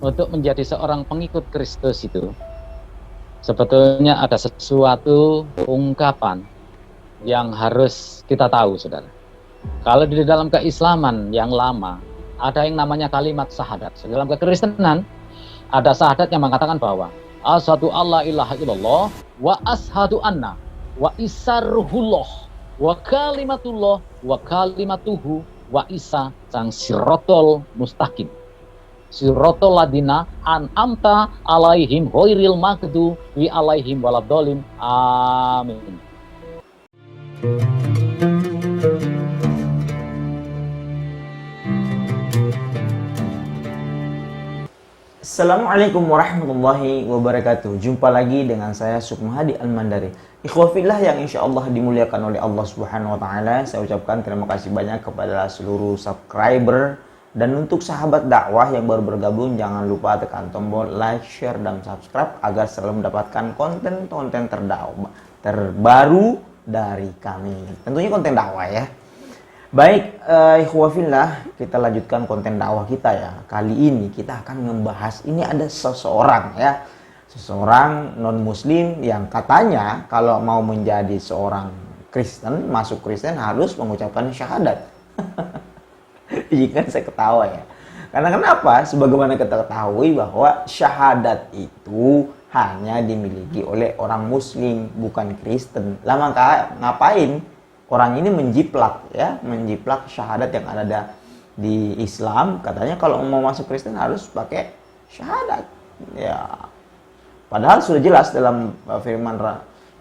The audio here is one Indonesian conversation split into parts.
Untuk menjadi seorang pengikut Kristus itu sebetulnya ada sesuatu ungkapan yang harus kita tahu, saudara. Kalau di dalam keislaman yang lama ada yang namanya kalimat syahadat. Dalam kekristenan ada syahadat yang mengatakan bahwa asyhadu alla ilaha illallah wa ashadu anna wa isarruhullah wa kalimatullah wa kalimatuhu wa isa sang sirotol mustaqim. Sirotol ladina an'amta alaihim ghairil maghdubi alaihim waladhdallin. Amin. Assalamualaikum warahmatullahi wabarakatuh. Jumpa lagi dengan saya Sukmahadi Al-Mandari. Ikhwafillah yang insya Allah dimuliakan oleh Allah Subhanahu wa Ta'ala. Saya ucapkan terima kasih banyak kepada seluruh subscriber. Dan untuk sahabat dakwah yang baru bergabung, jangan lupa tekan tombol like, share, dan subscribe agar selalu mendapatkan konten-konten terbaru dari kami. Tentunya konten dakwah ya. Baik, ikhwafillah, kita lanjutkan konten dakwah kita ya. Kali ini kita akan membahas, ini ada seseorang ya. Seseorang non-muslim yang katanya kalau mau menjadi seorang Kristen, masuk Kristen harus mengucapkan syahadat. Jika saya ketawa ya. Karena kenapa? Sebagaimana kita ketahui bahwa syahadat itu hanya dimiliki oleh orang muslim, bukan Kristen. Lah maka ngapain orang ini menjiplak ya, menjiplak syahadat yang ada di Islam. Katanya kalau mau masuk Kristen harus pakai syahadat. Ya. Padahal sudah jelas dalam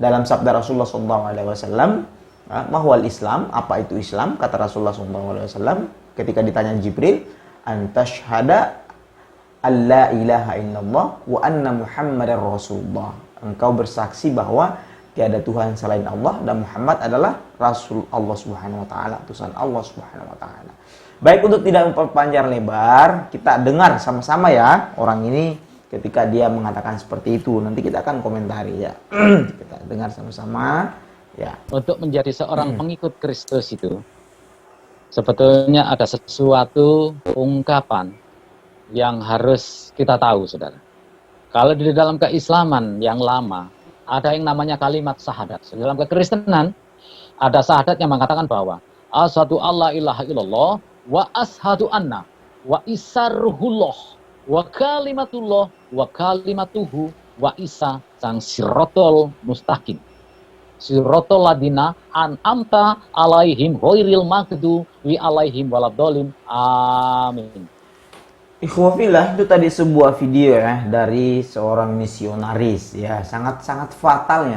dalam sabda Rasulullah SAW, mahwal Islam, apa itu Islam? Kata Rasulullah SAW ketika ditanya Jibril, antashhada alla ilaha illallah wa anna muhammadar rasulullah. Engkau bersaksi bahwa tiada Tuhan selain Allah dan Muhammad adalah Rasul Allah Subhanahu wa Ta'ala, utusan Allah Subhanahu wa Ta'ala. Baik, untuk tidak memperpanjang lebar, kita dengar sama-sama ya orang ini ketika dia mengatakan seperti itu. Nanti kita akan komentari ya. Kita dengar sama-sama ya. Untuk menjadi seorang pengikut Kristus itu sebetulnya ada sesuatu ungkapan yang harus kita tahu, saudara. Kalau di dalam keislaman yang lama ada yang namanya kalimat syahadat. Dalam kekristenan ada syahadat yang mengatakan bahwa asyhadu alla ilaha illallah wa ashadu anna wa isarruhullah wa kalimatullah wa kalimatuhu wa isa sang sirotol mustaqim. Sirotol ladina an'amta alaihim ghairil maghdubi alaihim waladhdallin. Amin. Ikhwafillah, itu tadi sebuah video ya dari seorang misionaris ya, sangat fatal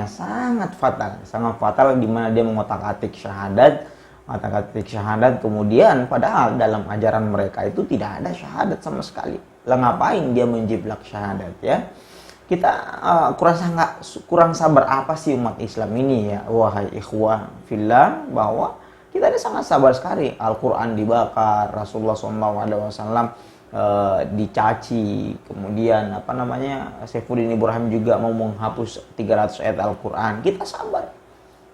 di mana dia mengotak-atik syahadat, kemudian padahal dalam ajaran mereka itu tidak ada syahadat sama sekali. Lah ngapain dia menjiplak syahadat ya? Kita kurang sabar apa sih umat Islam ini ya, wahai ikhwafillah, bahwa kita ini sangat sabar sekali. Al-Quran dibakar, Rasulullah SAW dicaci, kemudian Saifuddin Ibrahim juga mau menghapus 300 ayat Al-Quran. Kita sabar.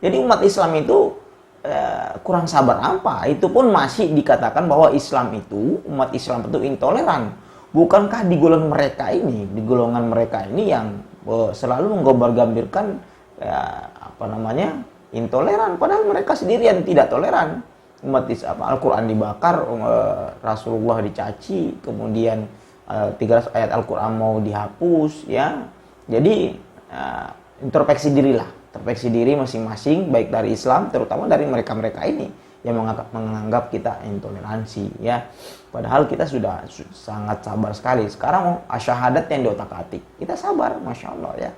Jadi umat Islam itu kurang sabar apa? Itu pun masih dikatakan bahwa umat Islam itu intoleran. Bukankah di golongan mereka ini yang selalu menggambar-gambirkan intoleran, padahal mereka sendiri yang tidak toleran. Umat Islam, Al-Quran dibakar, Rasulullah dicaci, kemudian 300 ayat Al-Quran mau dihapus ya. Jadi introspeksi diri masing-masing, baik dari Islam terutama dari mereka-mereka ini yang menganggap kita intoleransi ya. Padahal kita sudah sangat sabar sekali. Sekarang syahadat yang diotak-atik, kita sabar, masya Allah ya.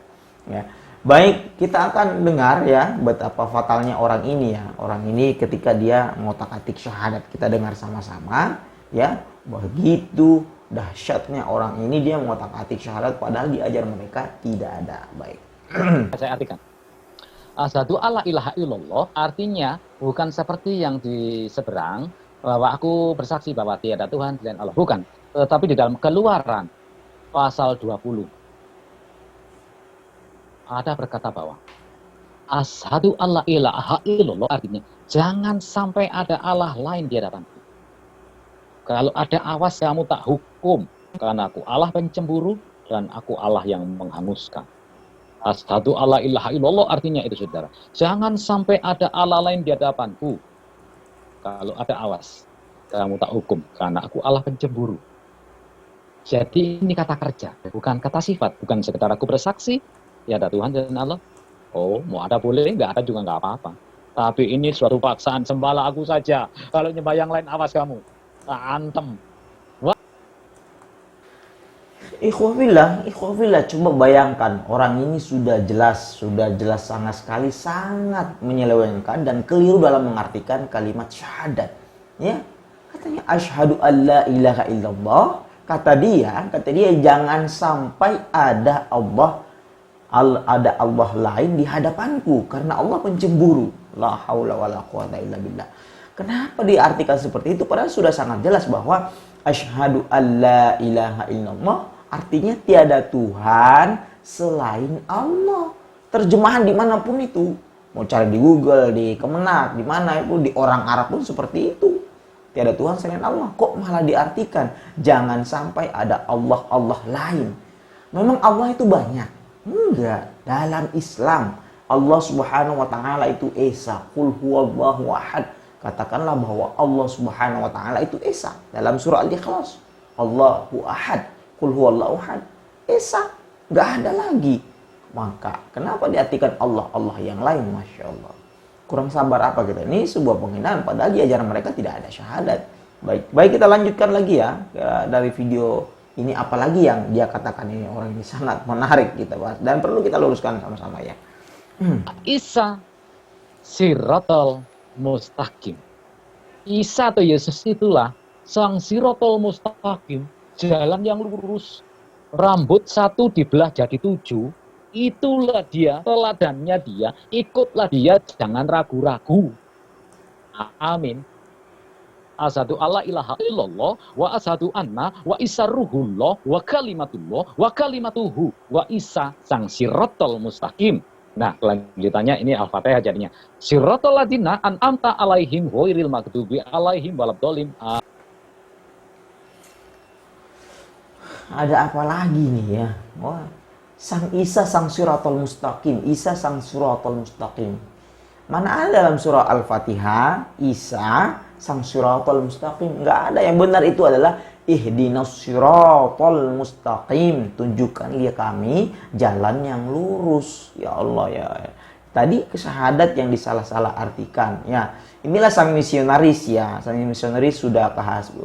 Baik, kita akan dengar ya betapa fatalnya orang ini ya. Orang ini ketika dia ngotak-atik syahadat, kita dengar sama-sama ya. Begitu dahsyatnya orang ini, dia ngotak-atik syahadat padahal di ajaran mereka tidak ada. Baik. Saya artikan. Asyhadu alla ilaha illallah artinya bukan seperti yang di seberang, bahwa aku bersaksi bahwa tiada Tuhan selain Allah. Bukan. Tetapi di dalam Keluaran pasal 20 ada berkata bahwa asyhadu alla ilaha illallah artinya jangan sampai ada Allah lain di hadapanku. Kalau ada, awas kamu tak hukum. karena aku Allah pencemburu dan aku Allah yang menghanguskan. Asyhadu alla ilaha illallah artinya itu saudara. Jangan sampai ada Allah lain di hadapanku. Kalau ada awas, kamu tak hukum karena aku Allah pencemburu. Jadi ini kata kerja, bukan kata sifat, bukan sekedar aku bersaksi, ya ada Tuhan dan Allah. Oh, mau ada boleh, nggak ada juga nggak apa-apa. Tapi ini suatu paksaan, sembahlah aku saja. Kalau nyembah yang lain, awas kamu. Tak antem. Ikhwafillah, coba bayangkan orang ini sudah jelas sangat sekali, sangat menyelewengkan dan keliru dalam mengartikan kalimat syahadat. Ya, katanya asyhadu alla ilaha illallah. Kata dia jangan sampai ada Allah lain di hadapanku karena Allah pencemburu. La haula wala quwata illa billah. Kenapa diartikan seperti itu? Padahal sudah sangat jelas bahwa asyhadu alla ilaha illallah artinya tiada Tuhan selain Allah. Terjemahan dimanapun itu, mau cari di Google, di Kemenak, di mana itu, di orang Arab pun seperti itu. Tiada Tuhan selain Allah. Kok malah diartikan jangan sampai ada Allah lain? Memang Allah itu banyak? Enggak. Dalam Islam Allah Subhanahu wa taala itu esa. Qul huwallahu ahad. Katakanlah bahwa Allah Subhanahu wa taala itu esa. Dalam surah Al-Ikhlas, Allahu ahad. Qul huwallahu ahad. Esa. Enggak ada lagi. Maka kenapa diartikan Allah yang lain? Masya Allah. Kurang sabar apa kita? Ini sebuah penghinaan, padahal di ajaran mereka tidak ada syahadat. Baik kita lanjutkan lagi ya dari video ini, apalagi yang dia katakan ini, orang ini sangat menarik kita bahas dan perlu kita luruskan sama-sama ya. Isa siratal mustaqim. Isa atau Yesus itulah sang siratal mustaqim, jalan yang lurus. Rambut satu dibelah jadi 7. Itulah dia, teladannya dia, ikutlah dia, jangan ragu-ragu. Amin. Asyhadu alla ilaha illallah wa asyhadu anna wa isa ruhullah wa kalimatullah wa kalimatuhu wa isa sang siratal mustaqim. Nah, kelanjutannya ini Al-Fatihah jadinya. Siratal ladzina an'amta alaihim ghairil maghdubi alaihim waladhdallin. Ada apa lagi nih ya? Wah. Sang Isa sang siratal mustaqim. Isa sang siratal mustaqim. Mana ada dalam surah Al-Fatihah Isa sang siratal mustaqim? Enggak ada. Yang benar itu adalah ihdinas siratal mustaqim. Tunjukkan dia kami jalan yang lurus. Ya Allah ya. Tadi kesyahadat yang disalah-salah artikan. Ya, inilah sang misionaris ya. Sang misionaris sudah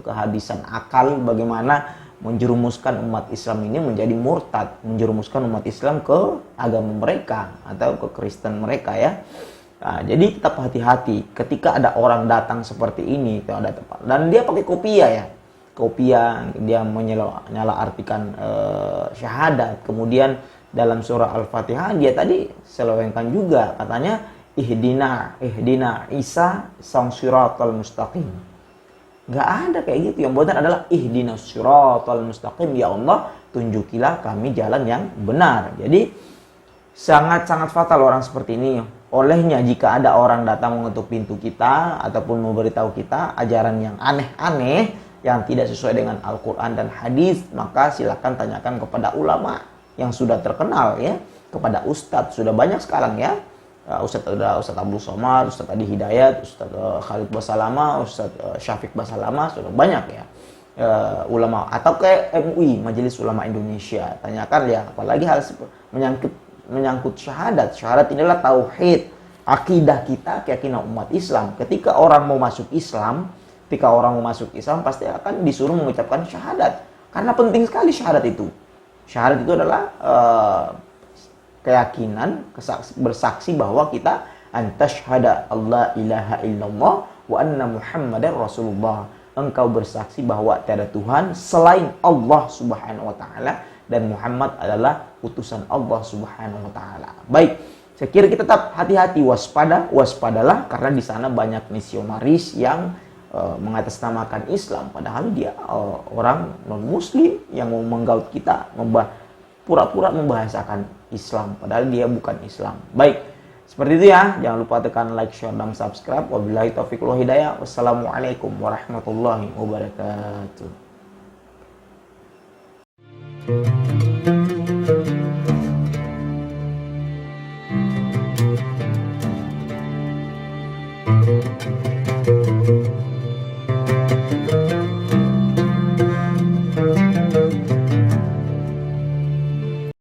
kehabisan akal bagaimana menjerumuskan umat Islam ini menjadi murtad, menjerumuskan umat Islam ke agama mereka atau ke Kristen mereka ya. Nah, jadi tetap hati-hati ketika ada orang datang seperti ini, ada tepat. Dan dia pakai kopiah ya, kopiah dia menyala artikan syahadat. Kemudian dalam surah Al-Fatihah dia tadi selewengkan juga, katanya ihdina Isa sang siratal mustaqim. Nggak ada kayak gitu. Yang benar adalah ihdinas siratal mustaqim. Ya Allah, tunjukilah kami jalan yang benar. Jadi sangat-sangat fatal orang seperti ini. Olehnya jika ada orang datang mengetuk pintu kita ataupun memberitahu kita ajaran yang aneh-aneh yang tidak sesuai dengan Al-Quran dan hadis, maka silakan tanyakan kepada ulama yang sudah terkenal ya, kepada ustadz. Sudah banyak sekarang ya. Ustadz Abdul Somad, Ustadz Adi Hidayat, Ustadz Khalid Basalama, Ustadz Syafiq Basalama, sudah banyak ya ulama. Atau ke MUI, Majelis Ulama Indonesia, tanyakan ya, apalagi hal menyangkut syahadat. Syahadat inilah tauhid, akidah kita, keyakinan umat Islam. Ketika orang mau masuk Islam pasti akan disuruh mengucapkan syahadat, karena penting sekali syahadat itu. Syahadat itu adalah keyakinan, bersaksi bahwa kita antashhada Allah ilaha illallah wa anna Muhammadar Rasulullah. Engkau bersaksi bahwa tiada Tuhan selain Allah Subhanahu wa taala dan Muhammad adalah utusan Allah Subhanahu wa taala. Baik, saya kira kita tetap hati-hati, waspadalah karena di sana banyak misionaris yang mengatasnamakan Islam padahal dia orang non muslim yang mau menggaut kita, pura-pura membahasakan Islam padahal dia bukan Islam. Baik, seperti itu ya. Jangan lupa tekan like, share, dan subscribe. Wabillahi taufiq wal hidayah. Wassalamualaikum warahmatullahi wabarakatuh.